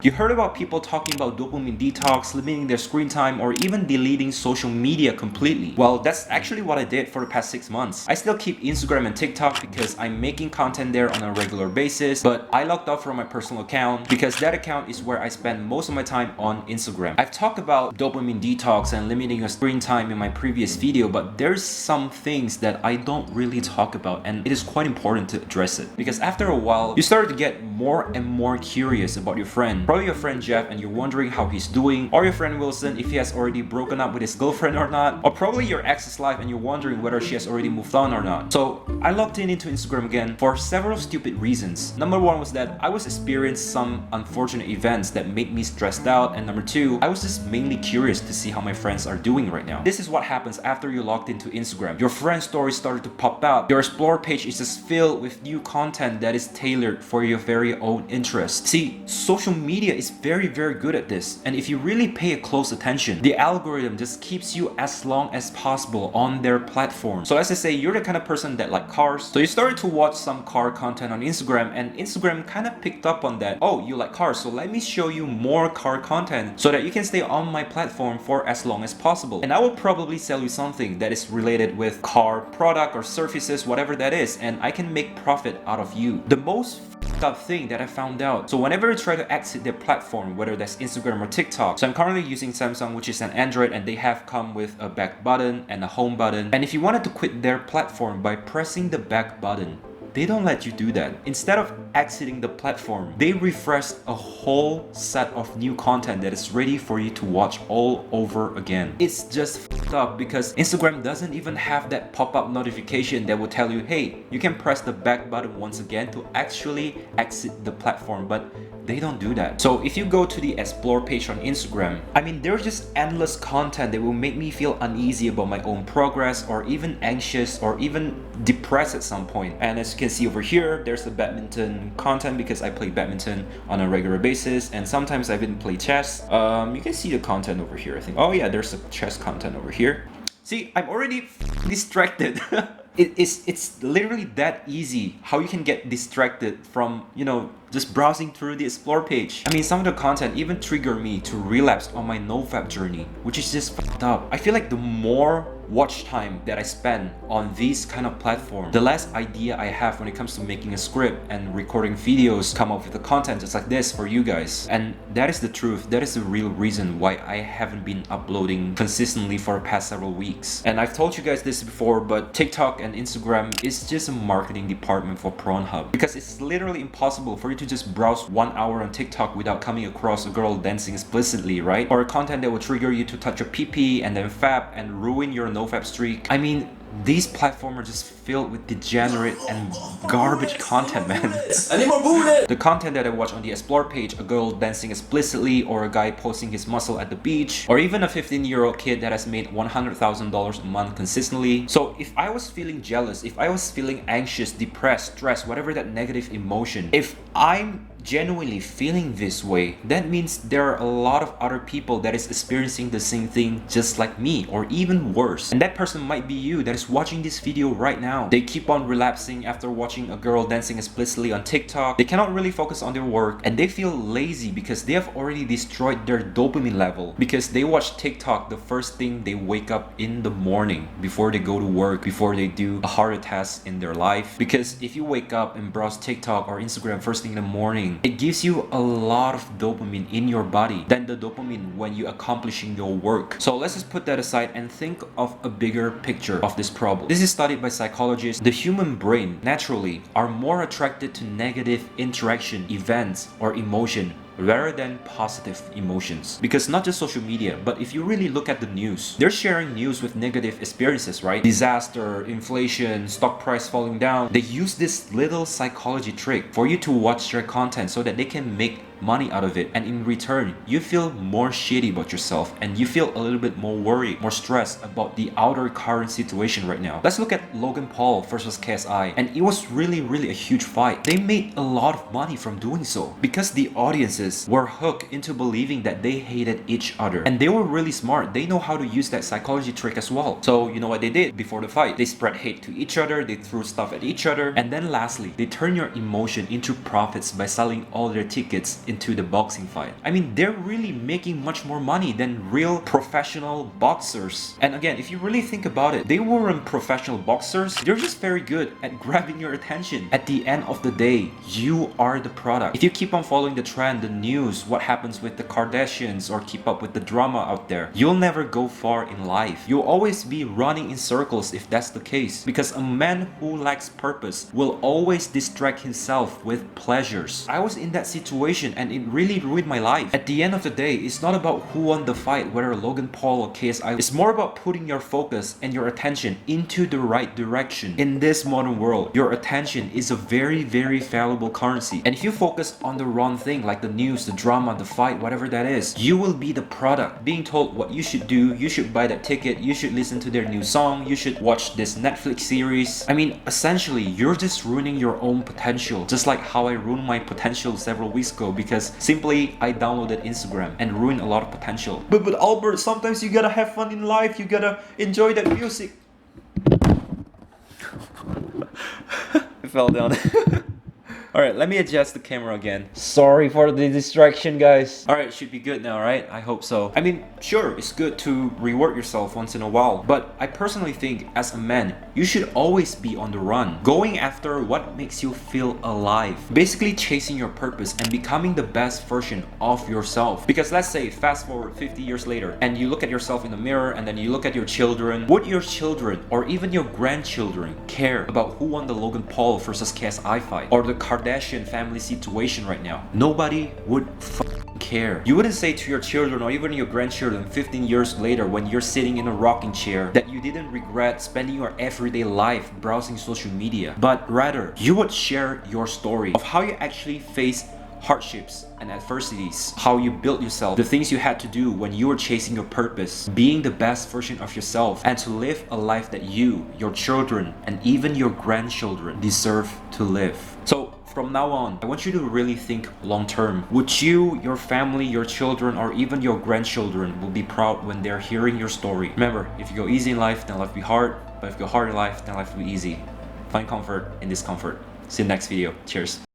You heard about people talking about dopamine detox, limiting their screen time, or even deleting social media completely. Well, that's actually what I did for the past 6 months. I still keep Instagram and TikTok because I'm making content there on a regular basis, but I logged off from my personal account because that account is where I spend most of my time on Instagram. I've talked about dopamine detox and limiting your screen time in my previous video, but there's some things that I don't really talk about, and it is quite important to address it. Because after a while, you start to get more and more curious about your friend. Probably your friend Jeff, and you're wondering how he's doing, or your friend Wilson if he has already broken up with his girlfriend or not, or probably your ex's life and you're wondering whether she has already moved on or not. So I logged into Instagram again for several stupid reasons. Number one was that I was experiencing some unfortunate events that made me stressed out, and number two, I was just mainly curious to see how my friends are doing right now. This is what happens after you logged into Instagram. Your friend stories started to pop out. Your explore page is just filled with new content that is tailored for your very own interest. See, social media is very good at this, and if you really pay a close attention, the algorithm just keeps you as long as possible on their platform. So as I say, you're the kind of person that like cars, so you started to watch some car content on Instagram, and Instagram kind of picked up on that. Oh, you like cars, so let me show you more car content so that you can stay on my platform for as long as possible, and I will probably sell you something that is related with car product or services, whatever that is, and I can make profit out of you. The most up thing that I found out, so whenever I try to exit their platform, whether that's Instagram or TikTok, so I'm currently using Samsung, which is an Android, and they have come with a back button and a home button, and if you wanted to quit their platform by pressing the back button, they don't let you do that. Instead of exiting the platform, they refresh a whole set of new content that is ready for you to watch all over again. It's just f***ed up because Instagram doesn't even have that pop-up notification that will tell you, hey, you can press the back button once again to actually exit the platform, but they don't do that. So if you go to the explore page on Instagram, I mean, there's just endless content that will make me feel uneasy about my own progress, or even anxious, or even depressed at some point. And as you can see over here, there's the badminton content because I play badminton on a regular basis, and sometimes I even play chess. You can see the content over here, I think. Oh yeah, there's the chess content over here. See, I'm already distracted. It's literally that easy how you can get distracted from, just browsing through the explore page. I mean, some of the content even trigger me to relapse on my nofap journey, which is just fucked up. I feel like the more watch time that I spend on these kind of platforms, the less idea I have when it comes to making a script and recording videos, come up with the content just like this for you guys. And that is the truth. That is the real reason why I haven't been uploading consistently for the past several weeks. And I've told you guys this before, but TikTok and Instagram is just a marketing department for Pornhub, because it's literally impossible for you to just browse 1 hour on TikTok without coming across a girl dancing explicitly, right? Or a content that will trigger you to touch your pee-pee and then fap and ruin your nofap streak. I mean, these platforms are just filled with degenerate and garbage content, man. The content that I watch on the explore page, a girl dancing explicitly, or a guy posting his muscle at the beach, or even a 15-year-old kid that has made $100,000 a month consistently. So if I was feeling jealous, if I was feeling anxious, depressed, stressed, whatever that negative emotion, if I'm genuinely feeling this way, that means there are a lot of other people that is experiencing the same thing just like me, or even worse. And that person might be you that is watching this video right now. They keep on relapsing after watching a girl dancing explicitly on TikTok. They cannot really focus on their work, and they feel lazy because they have already destroyed their dopamine level, because they watch TikTok the first thing they wake up in the morning, before they go to work, before they do a harder task in their life. Because if you wake up and browse TikTok or Instagram first thing in the morning, it gives you a lot of dopamine in your body than the dopamine when you're accomplishing your work. So let's just put that aside and think of a bigger picture of this problem. This is studied by psychologists. The human brain naturally are more attracted to negative interaction, events, or emotion rather than positive emotions. Because not just social media, but if you really look at the news, they're sharing news with negative experiences, right? Disaster, inflation, stock price falling down. They use this little psychology trick for you to watch their content so that they can make money out of it, and in return you feel more shitty about yourself, and you feel a little bit more worried, more stressed about the outer current situation right now. Let's look at Logan Paul versus KSI, and it was really a huge fight. They made a lot of money from doing so because the audiences were hooked into believing that they hated each other, and they were really smart. They know how to use that psychology trick as well. So you know what they did before the fight? They spread hate to each other, they threw stuff at each other, and then lastly they turn your emotion into profits by selling all their tickets into the boxing fight. I mean, they're really making much more money than real professional boxers. And again, if you really think about it, they weren't professional boxers. They're just very good at grabbing your attention. At the end of the day, you are the product. If you keep on following the trend, the news, what happens with the Kardashians, or keep up with the drama out there, you'll never go far in life. You'll always be running in circles if that's the case. Because a man who lacks purpose will always distract himself with pleasures. I was in that situation and it really ruined my life. At the end of the day, it's not about who won the fight, whether Logan Paul or KSI. It's more about putting your focus and your attention into the right direction. In this modern world, your attention is a very, very valuable currency. And if you focus on the wrong thing, like the news, the drama, the fight, whatever that is, you will be the product. Being told what you should do, you should buy that ticket, you should listen to their new song, you should watch this Netflix series. I mean, essentially, you're just ruining your own potential. Just like how I ruined my potential several weeks ago because simply I downloaded Instagram and ruined a lot of potential. But Albert, sometimes you gotta have fun in life, you gotta enjoy that music. I fell down. Alright, let me adjust the camera again. Sorry for the distraction, guys. Alright, should be good now, right? I hope so. I mean, sure, it's good to reward yourself once in a while, but I personally think as a man, you should always be on the run, going after what makes you feel alive. Basically chasing your purpose and becoming the best version of yourself. Because let's say, fast forward 50 years later, and you look at yourself in the mirror and then you look at your children. Would your children or even your grandchildren care about who won the Logan Paul versus KSI fight? Or the Kardashian family situation right now? Nobody would care. You wouldn't say to your children or even your grandchildren 15 years later when you're sitting in a rocking chair that you didn't regret spending your everyday life browsing social media, but rather you would share your story of how you actually faced hardships and adversities, how you built yourself, the things you had to do when you were chasing your purpose, being the best version of yourself, and to live a life that you, your children, and even your grandchildren deserve to live. So from now on, I want you to really think long term. Would you, your family, your children, or even your grandchildren will be proud when they're hearing your story? Remember, if you go easy in life, then life will be hard. But if you go hard in life, then life will be easy. Find comfort in discomfort. See you next video. Cheers.